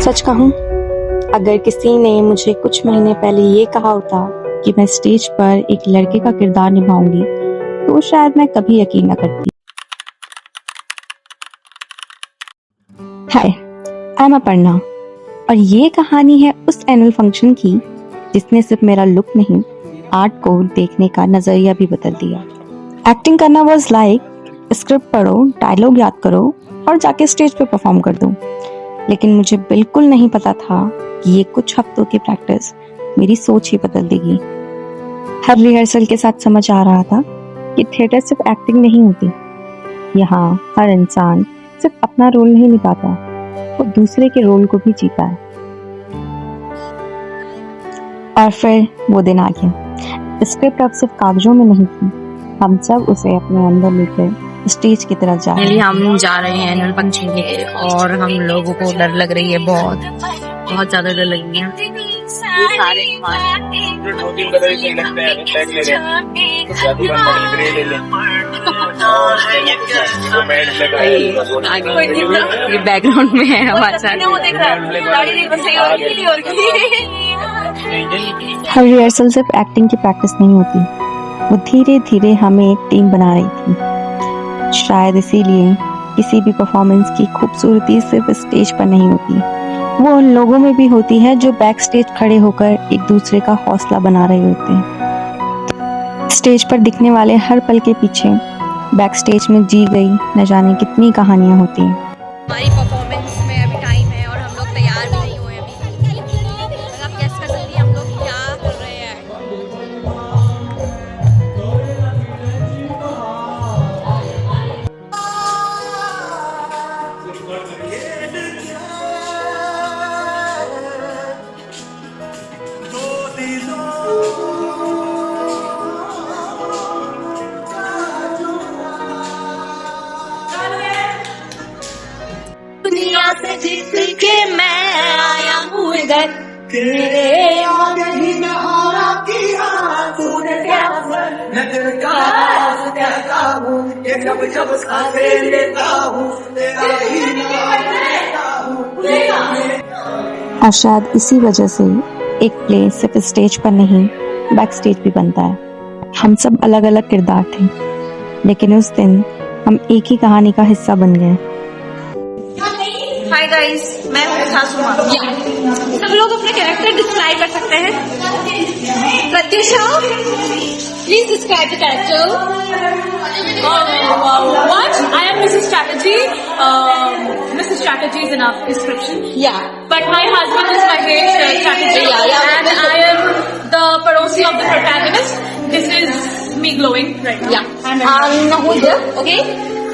सच कहूं, अगर किसी ने मुझे कुछ महीने पहले ये कहा होता कि मैं स्टेज पर एक लड़के का किरदार निभाऊंगी, तो शायद मैं कभी यकीन न करती। हाय, आई एम अपर्णा और ये कहानी है उस एनुअल फंक्शन की जिसने सिर्फ मेरा लुक नहीं, आर्ट को देखने का नजरिया भी बदल दिया। एक्टिंग करना वाज लाइक स्क्रिप्ट पढ़ो, डायलॉग याद करो और जाके स्टेज पे परफॉर्म कर दो। लेकिन मुझे बिल्कुल नहीं पता था कि ये कुछ हफ्तों की प्रैक्टिस मेरी सोच ही बदल देगी। हर रिहर्सल के साथ समझ आ रहा था कि थिएटर सिर्फ एक्टिंग नहीं होती। यहाँ हर इंसान सिर्फ अपना रोल नहीं निभाता, वो दूसरे के रोल को भी जीता है। और फिर वो दिन आ गया। स्क्रिप्ट अब सिर्फ कागजों में नहीं थी, हम सब उसे अपने अंदर लेकर स्टेज की तरफ जा रहे हैं। हम जा रहे हैं एनुअल फंक्शन के लिए और हम लोगों को डर लग रही है, बहुत बहुत ज्यादा डर लग रही है। सारे ये बैकग्राउंड में है हमारे साथ। हर रिहर्सल सिर्फ एक्टिंग की प्रैक्टिस नहीं होती, वो धीरे धीरे हमें एक टीम बना रही थी। शायद इसीलिए किसी भी परफॉर्मेंस की खूबसूरती सिर्फ स्टेज पर नहीं होती, वो उन लोगों में भी होती है जो बैक स्टेज खड़े होकर एक दूसरे का हौसला बना रहे होते हैं। स्टेज पर दिखने वाले हर पल के पीछे बैक स्टेज में जी गई न जाने कितनी कहानियां होती हैं। हमारी परफॉर्मेंस में अभी टाइम है और हम लोग तैयार भी नहीं हुए अभी। आप गेस कर सकती हैं हम लोग क्या कर रहे हैं। दुनिया से जीत के मैं आया हूँ इधर, तेरे और ही न और आपकी तूने क्या नजर का कहता हूँ ये जब सांसे लेता हूँ तेरा ही नाम लेता हूँ। और शायद इसी वजह से एक प्ले सिर्फ स्टेज पर नहीं, बैक स्टेज भी बनता है। हम सब अलग अलग किरदार थे, लेकिन उस दिन हम एक ही कहानी का हिस्सा बन गए। हाय गाइस, मैं हूँ सासू माँ। सब लोग अपने कैरेक्टर डिस्क्राइब कर सकते हैं। Pratyusha, please describe the character. What? I am Mrs. Chatterjee. Mrs. Chatterjee is enough description. Yeah. But my husband is Mahesh Chatterjee. Yeah. And I am the parosi of the protagonist. This is me glowing right now. Yeah. Who is there? Okay.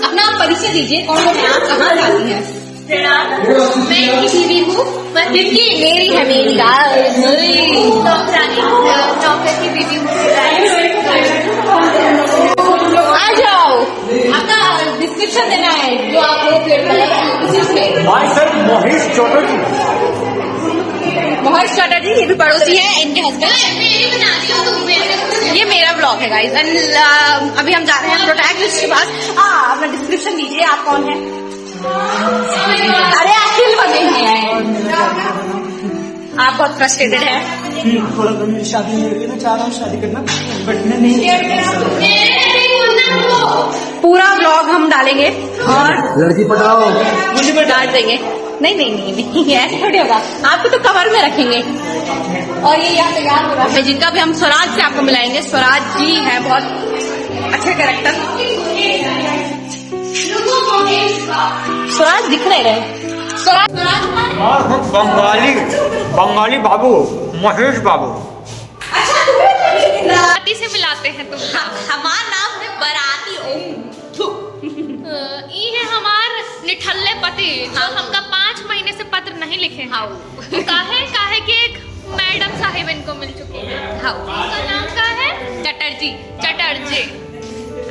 अपना परिचय दीजिए, कौन है आप, कहाँ जाती हैं? मैं इनकी बीवी हूँ। जिनकी मेरी है, मेरी चौके की बीवी हूँ। आ जाओ, आपका डिस्क्रिप्शन देना है जो आप लोग महेश चटर्जी, ये भी पड़ोसी है, इनके हस्बैंड। ये मेरा ब्लॉग है गाइस। एंड अभी हम जा रहे हैं प्रोटैगनिस्ट के पास। अपना डिस्क्रिप्शन दीजिए, आप कौन है? अरे आप फिल्म बने हैं, आप बहुत फ्रस्ट्रेटेड है। थोड़ा मेरी शादी नहीं होगी, मैं चाह रहा हूँ शादी करना, बट मैं नहीं। पूरा ब्लॉग हम डालेंगे और लड़की पटाओ, मुझे डाल देंगे। नहीं ऐसे थोड़ी होगा, आपको तो कवर में रखेंगे। और ये यहाँ तैयार हो रहा है, जिनका भी हम स्वराज से आपको मिलाएंगे। स्वराज जी है बहुत अच्छे कैरेक्टर। स्वराज दिख रहे स्वराज बंगाली बाबू, महेश बाबू। बराती से मिलाते हैं तुम। हमारा नाम है बराती। ये है हमार निठल्ले पति जो हमका 5 महीने से पत्र नहीं लिखे। काहे कि एक मैडम साहिब इनको मिल चुकी है। उनका नाम क्या है? चटर्जी।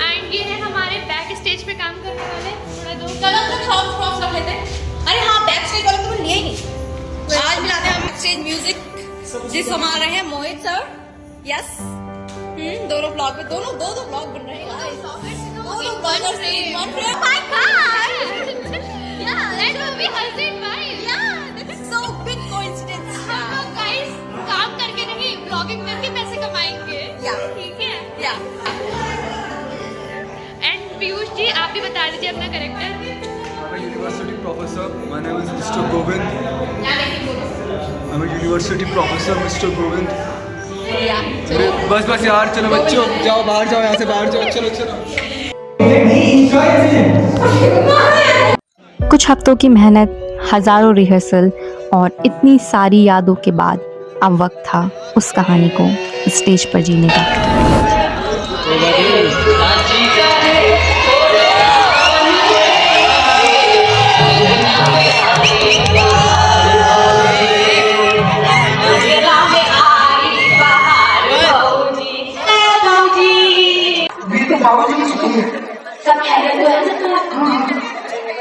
एंड ये है हमारे बैक स्टेज पे काम करने वाले फ्रॉक्स रख लेते हैं। अरे हाँ, बैक स्टेज वाले तो लिए ही नहीं। आज मिलाते हैं हम बैक स्टेज म्यूजिक जिस संभाल रहे हैं मोहित सर। यस, दोनों ब्लॉग में दो ब्लॉग बन रहे हैं। in one frame. Oh my God! Yeah, that will be husband wife. Yeah, that's so big coincidence. हम लोग guys काम करके नहीं, vlogging करके पैसे कमाएंगे. Yeah, ठीक है. Yeah. And पीयूष जी, आप भी बता दीजिए अपना character. I'm a university professor. My name is Mr. Govind. I'm a university professor, Mr. Govind. बस यार चलो बच्चों जाओ बाहर जाओ यहाँ से बाहर जाओ चलो चलो कुछ हफ्तों की मेहनत, हजारों रिहर्सल और इतनी सारी यादों के बाद अब वक्त था उस कहानी को स्टेज पर जीने का।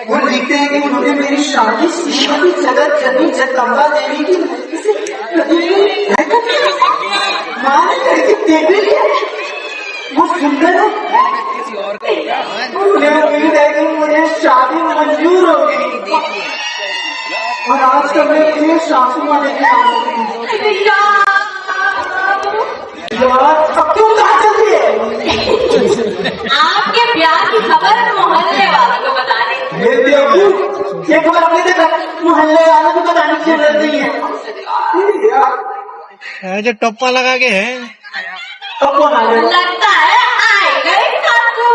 वो लिखते हैं कि मुझे मेरी शादी श्रीमती जगत जननी जगदम्बा देवी की वो सुंदर है। मुझे उम्मीद है कि मुझे शादी मंजूर हो गई और आज तक मैं इतने सासू माँ लेके आ सकती अब क्यों कहा चलती है? आपके प्यार की खबर मोहल्ले वालों को बताने ये खबर आपने देखा मोहल्ले वालों को बताने की जरूरत नहीं है जो टप्पा लगा के है तो कौन आ गया? लगता है आएगा ही काकू।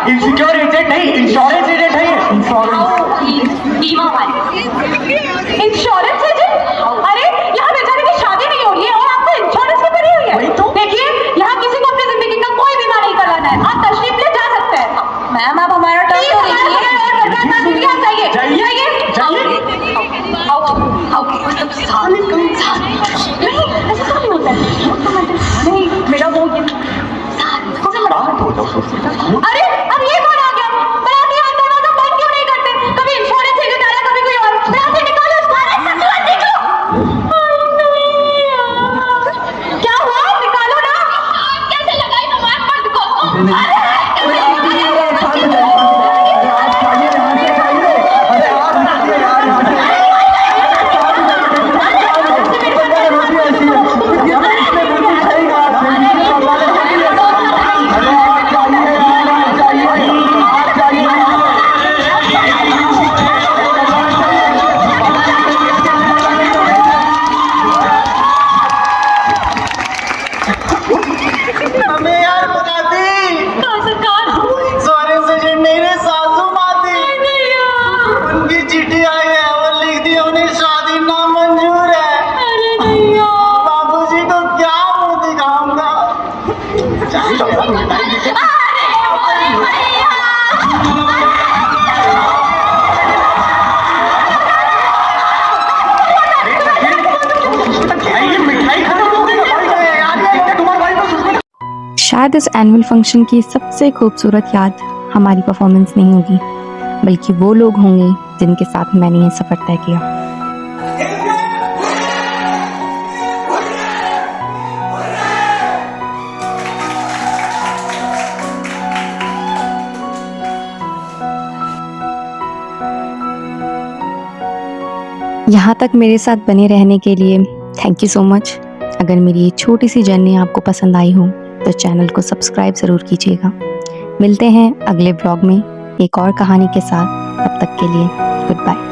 इंश्योरेंस एजेंट नहीं, इंश्योरेंस एजेंट है। बीमा वाले इंश्योरेंस एजेंट। अरे यहाँ बेचारे की शादी नहीं हो रही है और आपको इंश्योरेंस की पड़ी हुई है। देखिए यहाँ किसी को अपनी जिंदगी का कोई बीमा नहीं कराना है, आप तशरीफ ले जा सकते हैं। मैम आप हमारा टर्म तो देखिए। नहीं मेरा वो अरे अब ये कौन आ गया? बराती हाथ दरवाजा बंद क्यों नहीं करते? कभी इंश्योरेंस एजेंट आया, कभी कोई और। बराती निकालो उस सारे ससुर निकालो। क्या हुआ? निकालो ना। कैसे लगाई हमारे मर्द को? अरे शायद इस एनुअल फंक्शन की सबसे खूबसूरत याद हमारी परफॉर्मेंस नहीं होगी, बल्कि वो लोग होंगे जिनके साथ मैंने ये सफर तय किया। यहाँ तक मेरे साथ बने रहने के लिए थैंक यू सो मच। अगर मेरी ये छोटी सी जर्नी आपको पसंद आई हो तो चैनल को सब्सक्राइब ज़रूर कीजिएगा। मिलते हैं अगले ब्लॉग में एक और कहानी के साथ। तब तक के लिए गुड बाय।